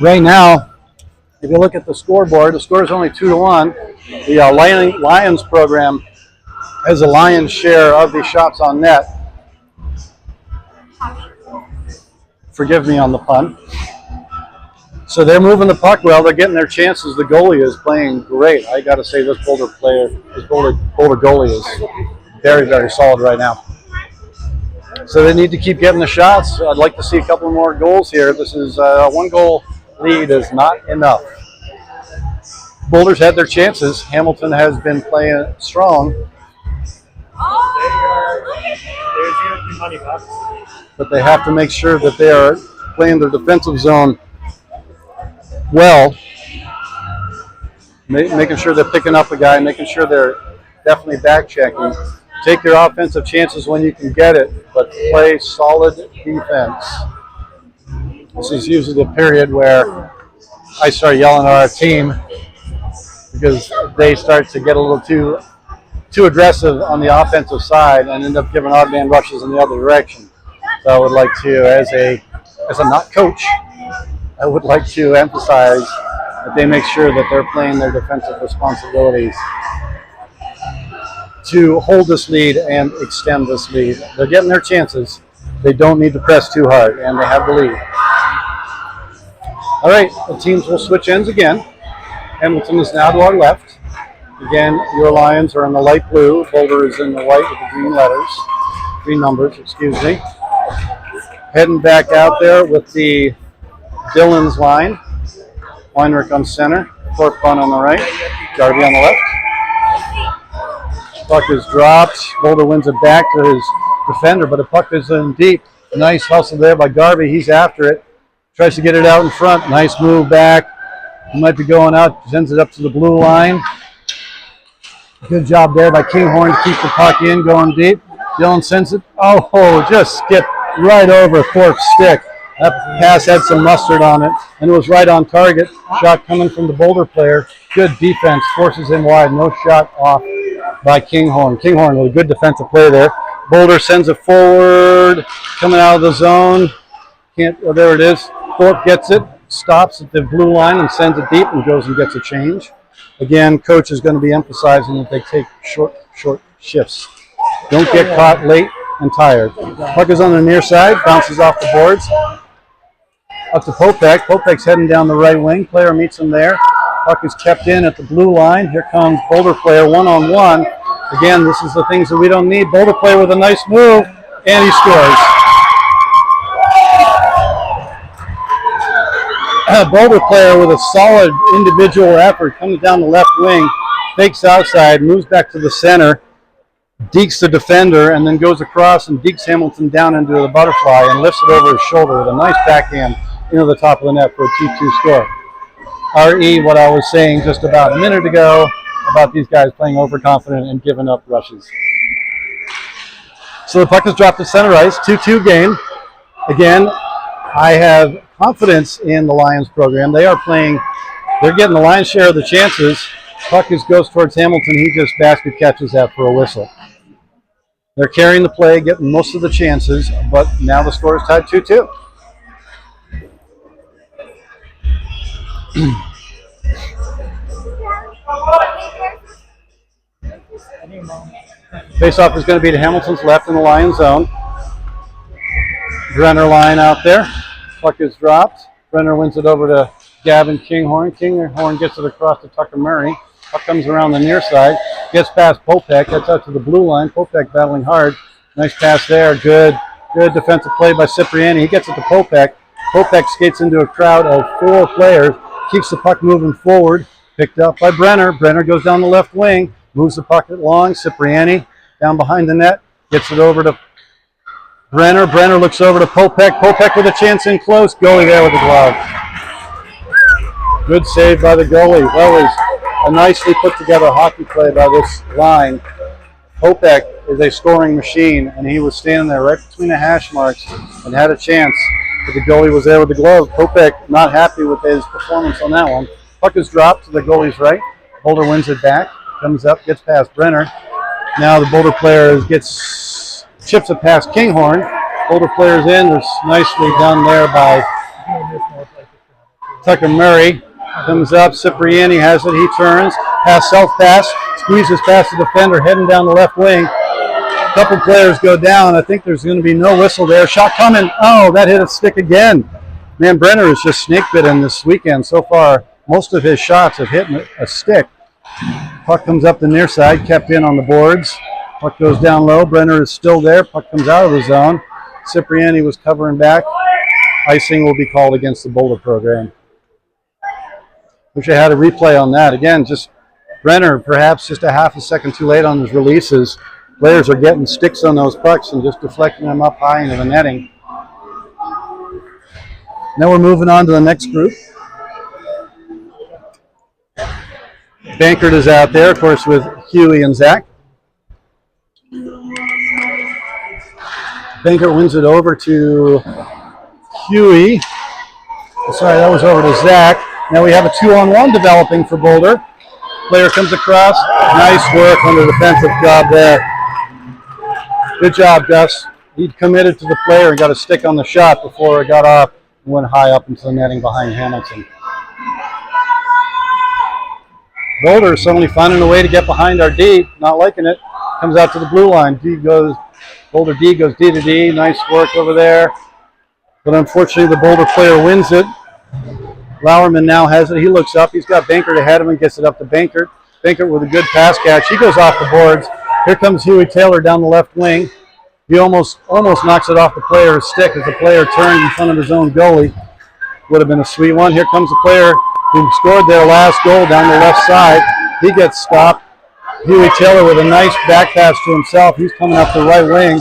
S1: Right now, if you look at the scoreboard, the score is only 2-1. The Lions program has a lion's share of the shots on net. Forgive me on the pun. So they're moving the puck well. They're getting their chances. The goalie is playing great. I got to say this Boulder goalie is very, very solid right now. So they need to keep getting the shots. I'd like to see a couple more goals here. This is one goal lead is not enough. Boulder's had their chances. Hamilton has been playing strong. But they have to make sure that they are playing their defensive zone well. Making sure they're picking up a guy, making sure they're definitely back checking. Take your offensive chances when you can get it, but play solid defense. This is usually the period where I start yelling at our team because they start to get a little too aggressive on the offensive side and end up giving odd man rushes in the other direction. So I would like to, as a not coach, I would like to emphasize that they make sure that they're playing their defensive responsibilities to hold this lead and extend this lead. They're getting their chances. They don't need to press too hard, and they have the lead. All right, the teams will switch ends again. Hamilton is now to our left. Again, your Lions are in the light blue. Boulder is in the white with the green numbers, excuse me. Heading back out there with the Dillon's line. Weinrich on center. Thorpe on the right. Garvey on the left. Puck is dropped. Boulder wins it back to his defender, but the puck is in deep. Nice hustle there by Garvey. He's after it. Tries to get it out in front. Nice move back. He might be going out, sends it up to the blue line. Good job there by Kinghorn to keep the puck in, going deep. Dylan sends it. Oh, just skipped right over Thorpe's stick. That pass had some mustard on it, and it was right on target. Shot coming from the Boulder player. Good defense, forces him wide. No shot off by Kinghorn. Kinghorn with a good defensive play there. Boulder sends it forward, coming out of the zone. There it is. Thorpe gets it, stops at the blue line and sends it deep and goes and gets a change. Again, coach is going to be emphasizing that they take short shifts. Don't get caught late and tired. Puck is on the near side, bounces off the boards. Up to Popek. Popek's heading down the right wing. Player meets him there. Puck is kept in at the blue line. Here comes Boulder player one-on-one. Again, this is the things that we don't need. Boulder player with a nice move, and he scores. Boulder player with a solid individual effort comes down the left wing, fakes outside, moves back to the center, dekes the defender, and then goes across and dekes Hamilton down into the butterfly and lifts it over his shoulder with a nice backhand into the top of the net for a 2-2 score. RE, what I was saying just about a minute ago about these guys playing overconfident and giving up rushes. So the puck is dropped to center ice, 2-2 game. Again, I have confidence in the Lions program. They are playing, they're getting the lion's share of the chances. Puck goes towards Hamilton. He just basket catches that for a whistle. They're carrying the play, getting most of the chances, but now the score is tied 2-2. Face-off is going to be to Hamilton's left in the Lions zone. Brenner line out there. Puck is dropped. Brenner wins it over to Gavin Kinghorn. Kinghorn gets it across to Tucker Murray. Puck comes around the near side. Gets past Popek. Gets out to the blue line. Popek battling hard. Nice pass there. Good defensive play by Cipriani. He gets it to Popek. Popek skates into a crowd of 4 players. Keeps the puck moving forward. Picked up by Brenner. Brenner goes down the left wing. Moves the puck long. Cipriani down behind the net. Gets it over to Brenner. Brenner looks over to Popek. Popek with a chance in close. Goalie there with the glove. Good save by the goalie. That was a nicely put together hockey play by this line. Popek is a scoring machine, and he was standing there right between the hash marks and had a chance. But the goalie was there with the glove. Popek not happy with his performance on that one. Puck is dropped to the goalie's right. Boulder wins it back. Comes up, gets past Brenner. Now the Boulder player chips it past Kinghorn. Boulder player's in. It's nicely done there by Tucker Murray. Comes up, Cipriani has it, he turns, self-pass, squeezes past the defender, heading down the left wing. A couple players go down. I think there's going to be no whistle there. Shot coming. Oh, that hit a stick again. Man, Brenner is just snake bitten this weekend. So far, most of his shots have hit a stick. Puck comes up the near side, kept in on the boards. Puck goes down low. Brenner is still there. Puck comes out of the zone. Cipriani was covering back. Icing will be called against the Boulder program. Wish I had a replay on that. Again, just Brenner perhaps just a half a second too late on his releases. Players are getting sticks on those pucks and just deflecting them up high into the netting. Now we're moving on to the next group. Bankert is out there, of course, with Huey and Zach. Bankert wins it over to Huey. Sorry, that was over to Zach. Now we have a 2-on-1 developing for Boulder. Player comes across. Nice work on the defensive job there. Good job, Gus. He committed to the player and got a stick on the shot before it got off and went high up into the netting behind Hamilton. Boulder is suddenly finding a way to get behind our D. Not liking it. Comes out to the blue line. Boulder D goes D to D. Nice work over there. But unfortunately, the Boulder player wins it. Lauerman now has it. He looks up. He's got Bankert ahead of him. Gets it up to Bankert. Bankert with a good pass catch. He goes off the boards. Here comes Huey Taylor down the left wing. He almost knocks it off the player's stick as the player turned in front of his own goalie. Would have been a sweet one. Here comes the player who scored their last goal down the left side. He gets stopped. Huey Taylor with a nice back pass to himself. He's coming up the right wing.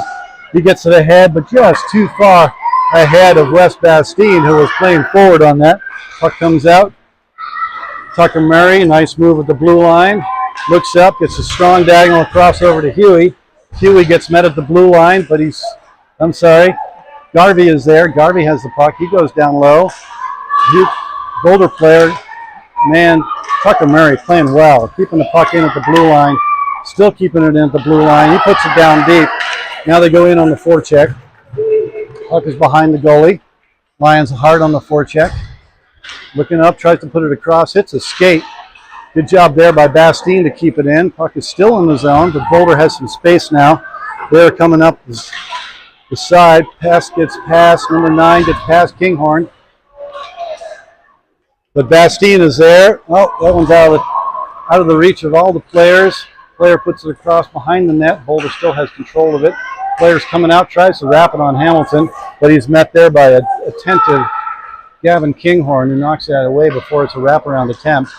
S1: He gets it ahead, but just too far ahead of Wes Bastine, who was playing forward on that. Puck comes out. Tucker Murray, nice move at the blue line. Looks up, gets a strong diagonal across over to Huey. Huey gets met at the blue line, but Garvey is there. Garvey has the puck. He goes down low. Boulder player, man, Tucker Murray playing well, keeping the puck in at the blue line, still keeping it in at the blue line. He puts it down deep. Now they go in on the forecheck. Puck is behind the goalie. Lions hard on the forecheck. Looking up, tries to put it across, hits a skate. Good job there by Bastine to keep it in. Puck is still in the zone, but Boulder has some space now. They're coming up the side. Pass gets past. Number 9 gets past Kinghorn. But Bastine is there. Oh, that one's out of the reach of all the players. Player puts it across behind the net. Boulder still has control of it. Player's coming out, tries to wrap it on Hamilton, but he's met there by an attentive Gavin Kinghorn, who knocks that away before it's a wraparound attempt.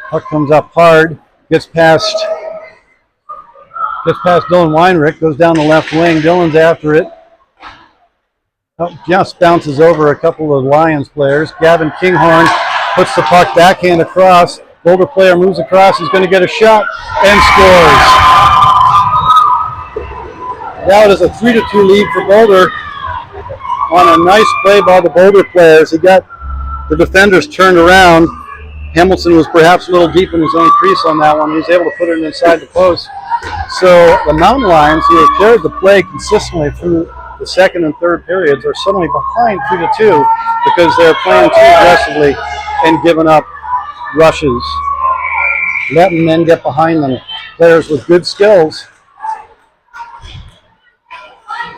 S1: Puck comes up hard, gets past Dylan Weinrich, goes down the left wing. Dylan's after it. Oh, just bounces over a couple of Lions players. Gavin Kinghorn puts the puck backhand across. Boulder player moves across. He's going to get a shot and scores. Now it is a 3-2 lead for Boulder on a nice play by the Boulder players. He got the defenders turned around. Hamilton was perhaps a little deep in his own crease on that one. He was able to put it inside the post. So the Mountain Lions, who have carried the play consistently through the second and third periods, are suddenly behind 2-2 because they're playing too aggressively and giving up rushes. Letting men get behind them. Players with good skills.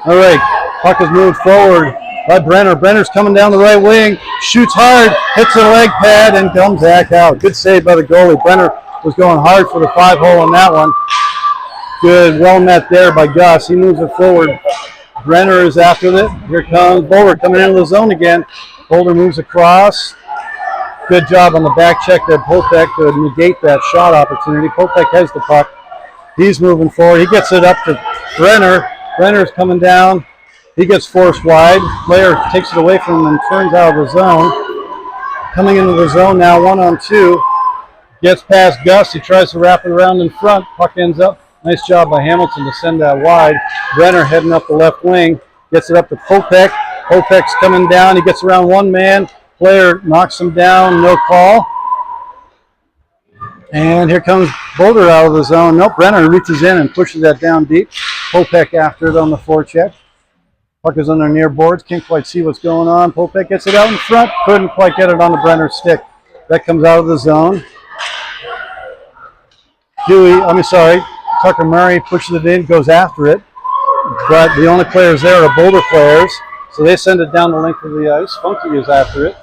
S1: All right, puck is moved forward by Brenner. Brenner's coming down the right wing, shoots hard, hits a leg pad, and comes back out. Good save by the goalie. Brenner was going hard for the 5-hole on that one. Good, well met there by Gus. He moves it forward. Brenner is after it. Here comes Boulder coming into the zone again. Boulder moves across. Good job on the back check there. Popek to negate that shot opportunity. Popek has the puck. He's moving forward. He gets it up to Brenner. Brenner's coming down. He gets forced wide. Player takes it away from him and turns out of the zone. Coming into the zone now, 1-on-2. Gets past Gus. He tries to wrap it around in front. Puck ends up. Nice job by Hamilton to send that wide. Brenner heading up the left wing. Gets it up to Popek. Popek's coming down. He gets around one man. Player knocks him down. No call. And here comes Boulder out of the zone. Nope, Brenner reaches in and pushes that down deep. Popek after it on the forecheck. Puck is on their near boards. Can't quite see what's going on. Popek gets it out in front. Couldn't quite get it on the Brenner stick. That comes out of the zone. Tucker Murray pushes it in, goes after it. But the only players there are Boulder players. So they send it down the length of the ice. Funky is after it.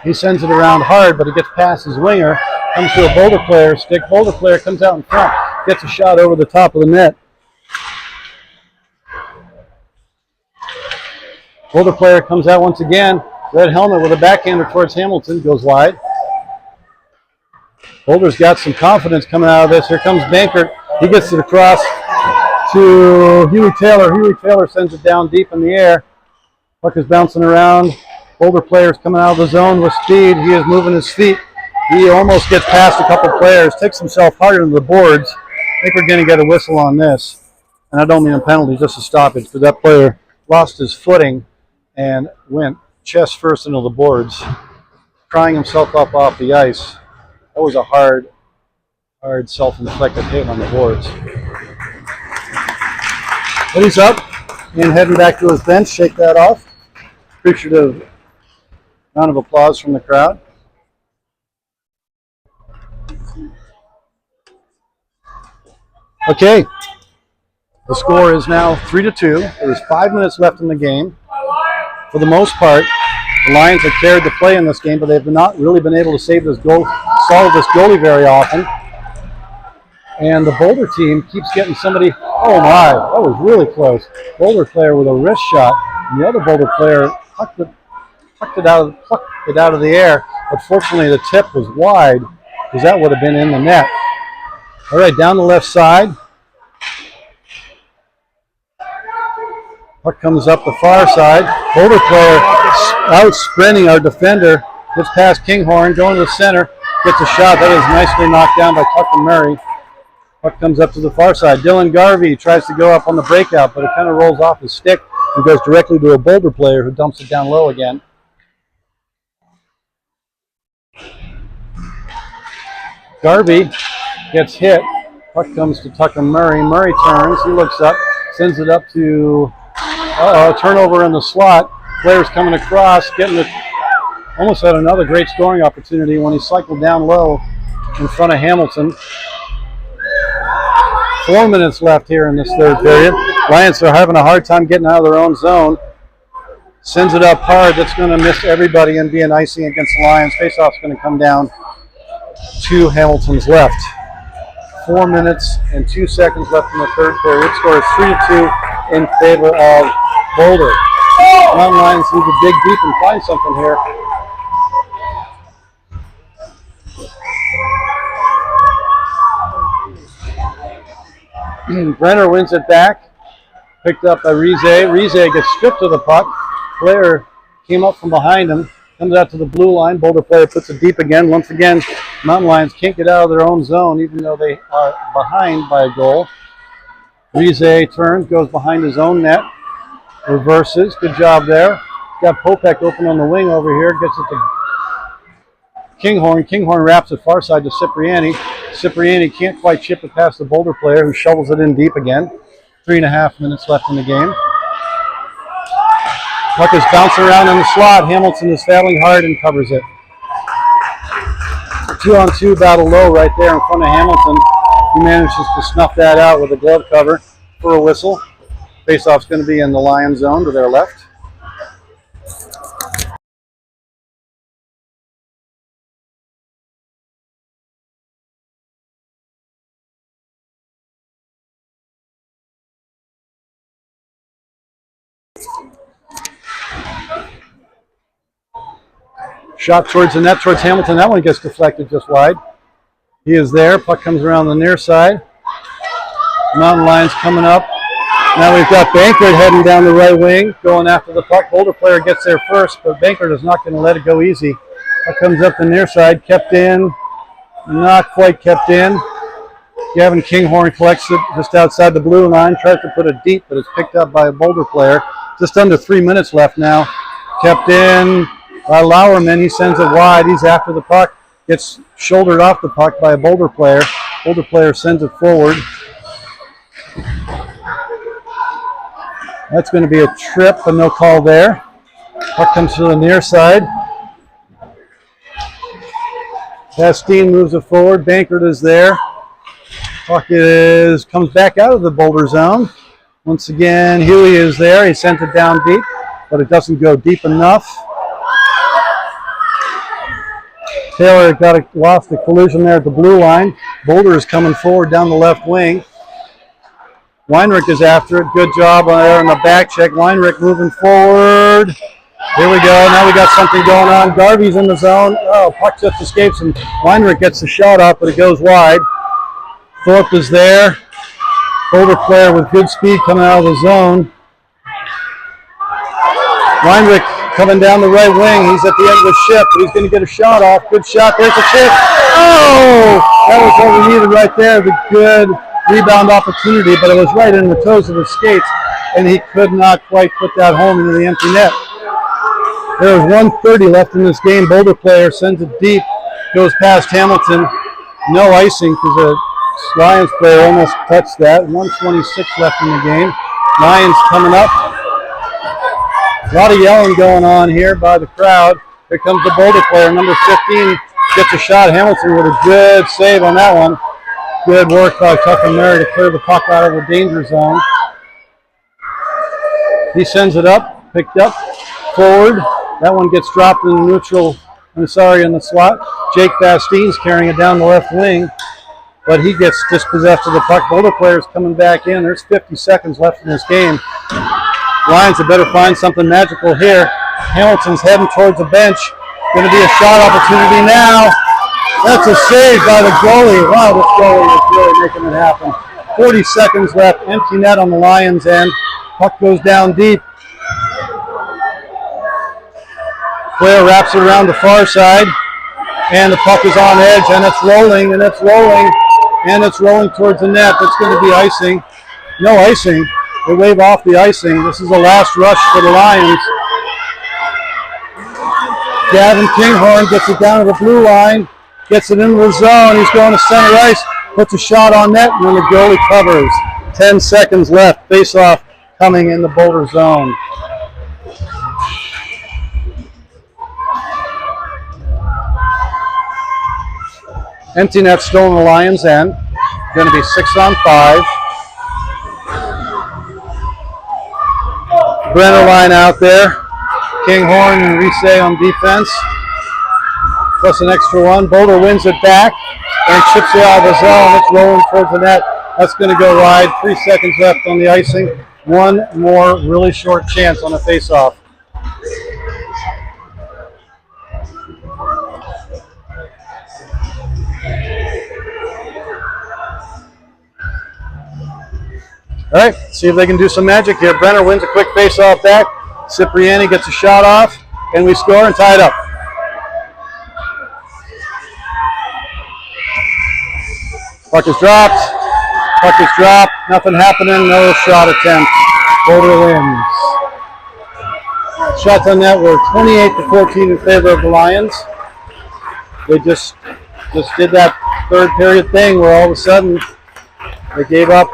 S1: He sends it around hard, but it gets past his winger. Comes to a Boulder player stick. Boulder player comes out in front. Gets a shot over the top of the net. Boulder player comes out once again. Red helmet with a backhander towards Hamilton. Goes wide. Boulder's got some confidence coming out of this. Here comes Bankert. He gets it across to Huey Taylor. Huey Taylor sends it down deep in the air. Puck is bouncing around. Boulder player's coming out of the zone with speed. He is moving his feet. He almost gets past a couple players. Takes himself hard into the boards. I think we're going to get a whistle on this. And I don't mean a penalty, just a stoppage. But that player lost his footing and went chest first into the boards, crying himself up off the ice. That was a hard self-inflicted hit on the boards. But he's up and heading back to his bench. Shake that off. Appreciative round of applause from the crowd. Okay. The score is now 3-2. There's 5 minutes left in the game. For the most part, the Lions have carried the play in this game, but they've not really been able to solve this goalie very often. And the Boulder team keeps getting somebody. Oh my, that was really close. Boulder player with a wrist shot, and the other Boulder player plucked it out of the air. But fortunately, the tip was wide, because that would have been in the net. All right, down the left side. Puck comes up the far side. Boulder player out sprinting our defender. Gets past Kinghorn, going to the center. Gets a shot. That is nicely knocked down by Tucker Murray. Puck comes up to the far side. Dylan Garvey tries to go up on the breakout, but it kind of rolls off his stick and goes directly to a Boulder player who dumps it down low again. Garvey gets hit. Puck comes to Tucker Murray. Murray turns. He looks up, sends it up to turnover in the slot. Players coming across, getting it. Almost had another great scoring opportunity when he cycled down low in front of Hamilton. 4 minutes left here in this third period. Lions are having a hard time getting out of their own zone. Sends it up hard. That's going to miss everybody and be an icing against the Lions. Faceoff's going to come down to Hamilton's left. 4 minutes and 2 seconds left in the third period. Score is 3-2 in favor of Boulder. Mountain Lions need to dig deep and find something here. Brenner wins it back. Picked up by Rize. Rize gets stripped of the puck. Player came up from behind him. Comes out to the blue line. Boulder player puts it deep again. Once again, Mountain Lions can't get out of their own zone even though they are behind by a goal. Rize turns, goes behind his own net. Reverses. Good job there. Got Popek open on the wing over here. Gets it to Kinghorn. Kinghorn wraps it far side to Cipriani. Cipriani can't quite chip it past the Boulder player who shovels it in deep again. 3.5 minutes left in the game. Puck is bouncing around in the slot. Hamilton is fouling hard and covers it. 2-on-2 battle low right there in front of Hamilton. He manages to snuff that out with a glove cover for a whistle. Faceoff's going to be in the Lion zone to their left. Shot towards the net, towards Hamilton. That one gets deflected just wide. He is there. Puck comes around the near side. Mountain Lions coming up. Now we've got Bankert heading down the right wing, going after the puck. Boulder player gets there first, but Bankert is not going to let it go easy. Puck comes up the near side, kept in. Not quite kept in. Gavin Kinghorn collects it just outside the blue line, tries to put it deep, but it's picked up by a Boulder player. Just under 3 minutes left now. Kept in by Lauerman. He sends it wide. He's after the puck. Gets shouldered off the puck by a Boulder player. Boulder player sends it forward. That's going to be a trip, but no call there. Puck comes to the near side. Bastine moves it forward. Bankert is there. Puck comes back out of the Boulder zone. Once again, Huey is there. He sent it down deep, but it doesn't go deep enough. Taylor lost the collision there at the blue line. Boulder is coming forward down the left wing. Weinrich is after it. Good job there on the back check. Weinrich moving forward. Here we go. Now we got something going on. Garvey's in the zone. Oh, puck just escapes him. Weinrich gets the shot off, but it goes wide. Thorpe is there. Boulder player with good speed coming out of the zone. Weinrich coming down the right wing. He's at the end of the ship, but he's going to get a shot off. Good shot. There's a chip. Oh! That was what we needed right there. The good rebound opportunity, but it was right in the toes of his skates, and he could not quite put that home into the empty net. There was 1:30 left in this game. Boulder player sends it deep, goes past Hamilton. No icing because the Lions player almost touched that. 1:26 left in the game. Lions coming up. A lot of yelling going on here by the crowd. Here comes the Boulder player, number 15, gets a shot. Hamilton with a good save on that one. Good work by Tucker Murray to clear the puck out of the danger zone. He sends it up, picked up, forward. That one gets dropped in the neutral, in the slot. Jake Bastine's carrying it down the left wing, but he gets dispossessed of the puck. Boulder players coming back in. There's 50 seconds left in this game. Lions had better find something magical here. Hamilton's heading towards the bench. Going to be a shot opportunity now. That's a save by the goalie. Wow, this goalie is really making it happen. 40 seconds left. Empty net on the Lions' end. Puck goes down deep. Player wraps it around the far side, and the puck is on edge, and it's rolling, and it's rolling, and it's rolling towards the net. That's going to be icing. No icing. They wave off the icing. This is the last rush for the Lions. Gavin Kinghorn gets it down to the blue line, gets it into the zone. He's going to center ice, puts a shot on net, and then the goalie covers. 10 seconds left. Face-off coming in the Boulder zone. Empty net still in the Lions' end. Going to be 6-on-5. Brenner line out there. Kinghorn and Rice on defense. Plus an extra one. Boulder wins it back and chips it out of the zone. It's rolling towards the net. That's going to go wide. 3 seconds left on the icing. One more really short chance on a face-off. All right, see if they can do some magic here. Brenner wins a quick face-off back. Cipriani gets a shot off, and we score and tie it up. Puck is dropped. Puck is dropped. Nothing happening. No shot attempt. Boulder wins. Shots on net were 28-14 in favor of the Lions. They just did that third period thing where all of a sudden they gave up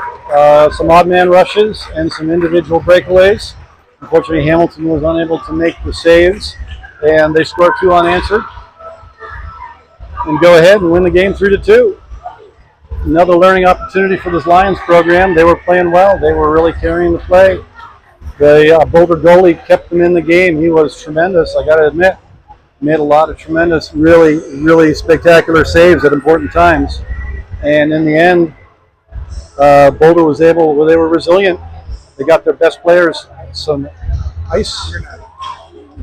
S1: some odd man rushes and some individual breakaways. Unfortunately, Hamilton was unable to make the saves, and they scored 2 unanswered and go ahead and win the game 3-2. Another learning opportunity for this Lions program. They were playing well. They were really carrying the play. The Boulder goalie kept them in the game. He was tremendous, I got to admit. Made a lot of tremendous, really spectacular saves at important times. And in the end, Boulder was they were resilient. They got their best players some ice,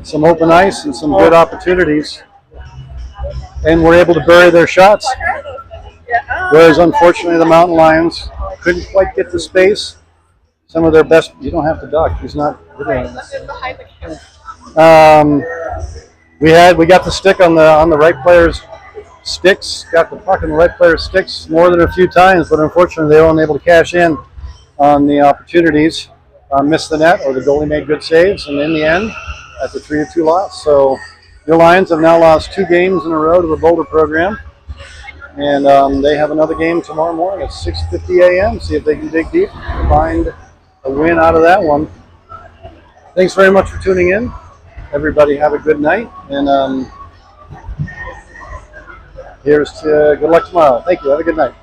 S1: some open ice, and some good opportunities, and were able to bury their shots. Whereas, unfortunately, the Mountain Lions couldn't quite get the space. Some of their best. You don't have to duck. He's not. We got the stick on the right player's sticks. Got the puck on the right player's sticks more than a few times, but unfortunately, they weren't able to cash in on the opportunities. Missed the net, or the goalie made good saves, and in the end, that's a 3-2 loss. So your Lions have now lost 2 games in a row to the Boulder program, and they have another game tomorrow morning at 6:50 a.m. See if they can dig deep and find a win out of that one. Thanks very much for tuning in. Everybody have a good night, and here's to good luck tomorrow. Thank you. Have a good night.